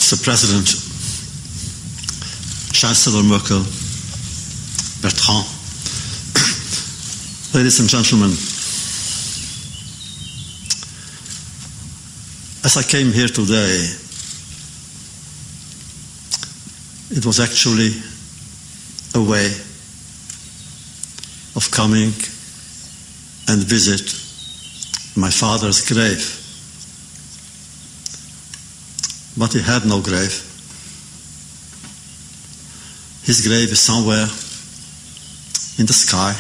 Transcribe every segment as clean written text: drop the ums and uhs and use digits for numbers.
Mr. President, Chancellor Merkel, Bertrand, ladies and gentlemen, as I came here today, it was actually a way of coming and visit my father's grave. But he had no grave. His grave is somewhere in the sky,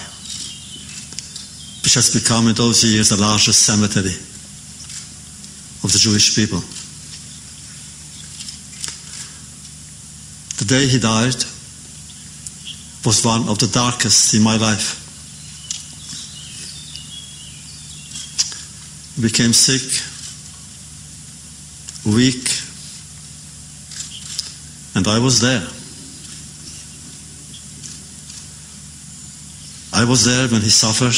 which has become in those years the largest cemetery of the Jewish people. The day he died was one of the darkest in my life. He became sick, weak, and I was there. I was there when he suffered.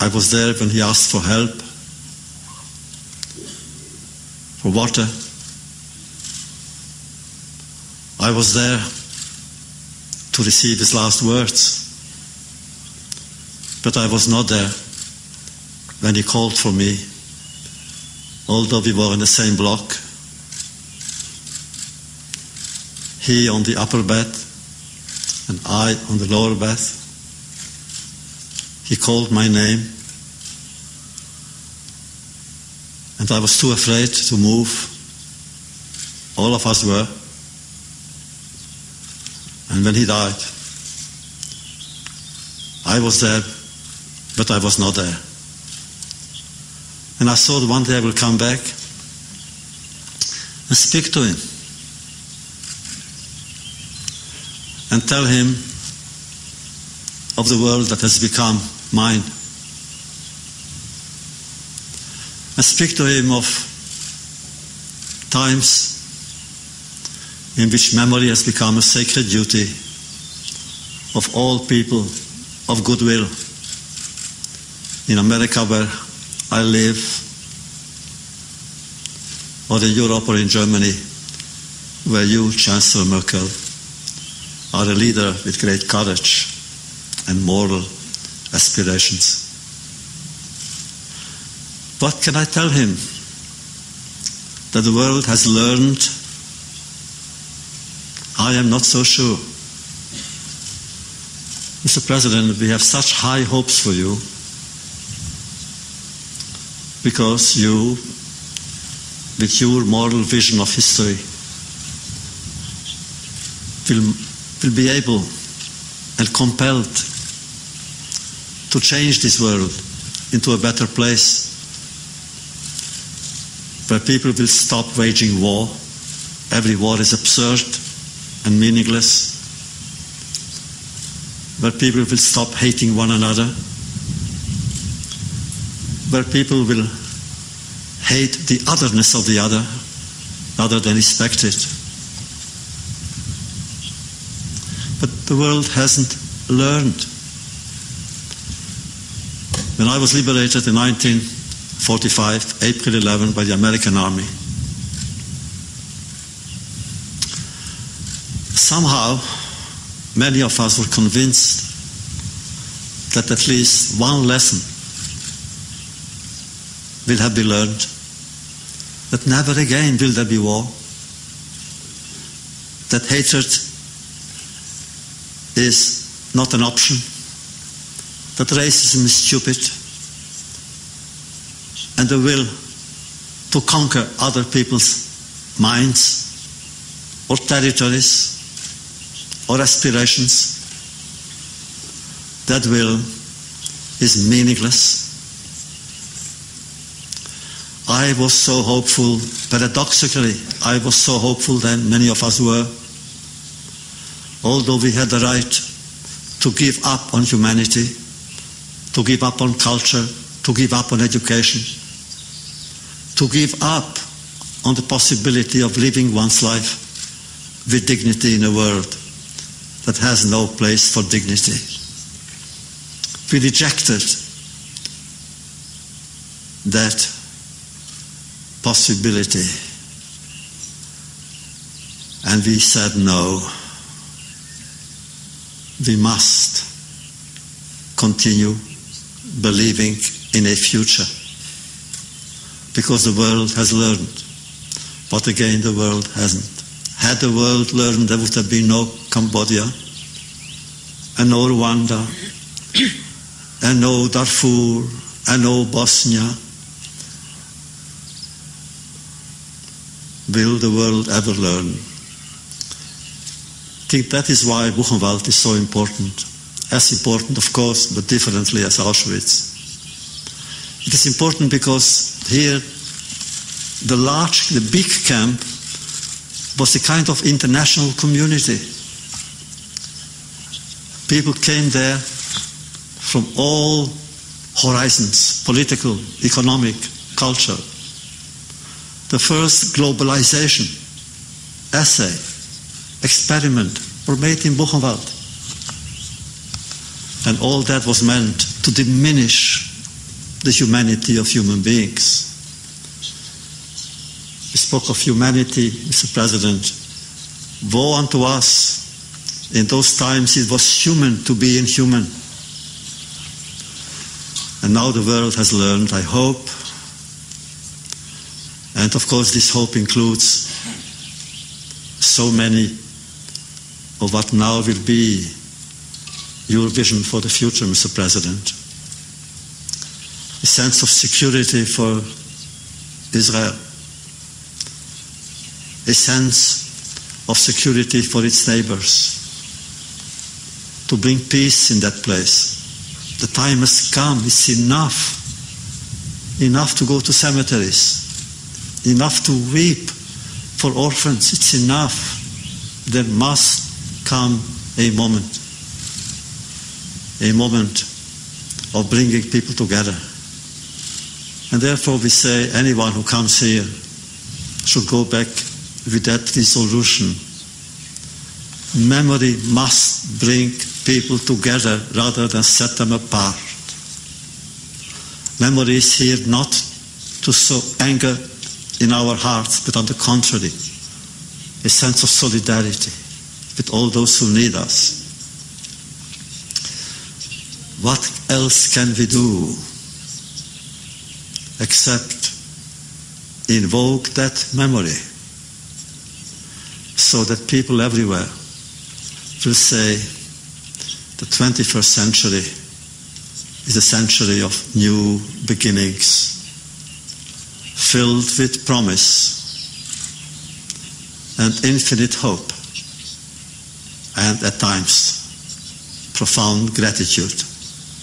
I was there when he asked for help, for water. I was there to receive his last words. But I was not there when he called for me, although we were in the same block. He on the upper bed and I on the lower bed. He called my name and I was too afraid to move. All of us were. And when he died, I was there, but I was not there. And I thought one day I will come back and speak to him and tell him of the world that has become mine. And speak to him of times in which memory has become a sacred duty of all people of goodwill. In America where I live, or in Europe or in Germany, where you, Chancellor Merkel, are a leader with great courage and moral aspirations. What can I tell him? That the world has learned? I am not so sure. Mr. President, we have such high hopes for you because you, with your moral vision of history, will be able and compelled to change this world into a better place where people will stop waging war. Every war is absurd and meaningless. Where people will stop hating one another. Where people will hate the otherness of the other rather than respect it. But the world hasn't learned. When I was liberated in 1945, April 11, by the American army, somehow many of us were convinced that at least one lesson will have been learned, that never again will there be war, that hatred is not an option, that racism is stupid, and the will to conquer other people's minds or territories or aspirations, that will is meaningless. I was so hopeful, paradoxically, I was so hopeful then, many of us were, although we had the right to give up on humanity, to give up on culture, to give up on education, to give up on the possibility of living one's life with dignity in a world that has no place for dignity. We rejected that possibility And we said no. We must continue believing in a future, because the world has learned. But again, the world hasn't. Had the world learned, there would have been no Cambodia, and no Rwanda, and no Darfur, and no Bosnia. Will the world ever learn? I think that is why Buchenwald is so important. As important, of course, but differently as Auschwitz. It is important because here the big camp was a kind of international community. People came there from all horizons, political, economic, culture. The first globalization, essay, experiment were made in Buchenwald. And all that was meant to diminish the humanity of human beings. We spoke of humanity, Mr. President. Woe unto us. In those times it was human to be inhuman. And now the world has learned, I hope. And of course this hope includes so many of what now will be your vision for the future, Mr. President. A sense of security for Israel. A sense of security for its neighbors. To bring peace in that place. The time has come. It's enough. Enough to go to cemeteries. Enough to weep for orphans. It's enough. There must come a moment of bringing people together. And therefore we say anyone who comes here should go back with that resolution. Memory must bring people together rather than set them apart. Memory is here not to sow anger in our hearts, but on the contrary, a sense of solidarity with all those who need us. What else can we do except invoke that memory so that people everywhere will say the 21st century is a century of new beginnings, filled with promise and infinite hope, and at times profound gratitude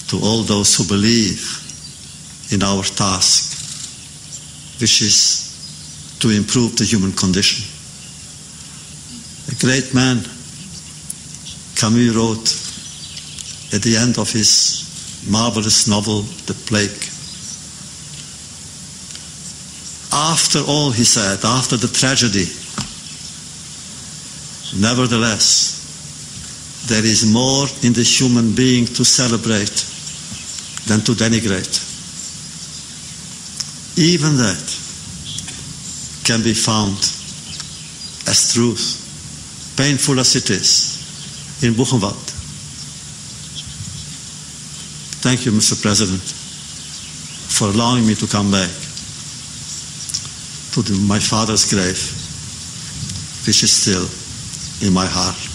to all those who believe in our task, which is to improve the human condition. A great man, Camus, wrote at the end of his marvelous novel, The Plague. After all, he said, after the tragedy, nevertheless, there is more in the human being to celebrate than to denigrate. Even that can be found as truth, painful as it is, in Buchenwald. Thank you, Mr. President, for allowing me to come back to my father's grave, which is still in my heart.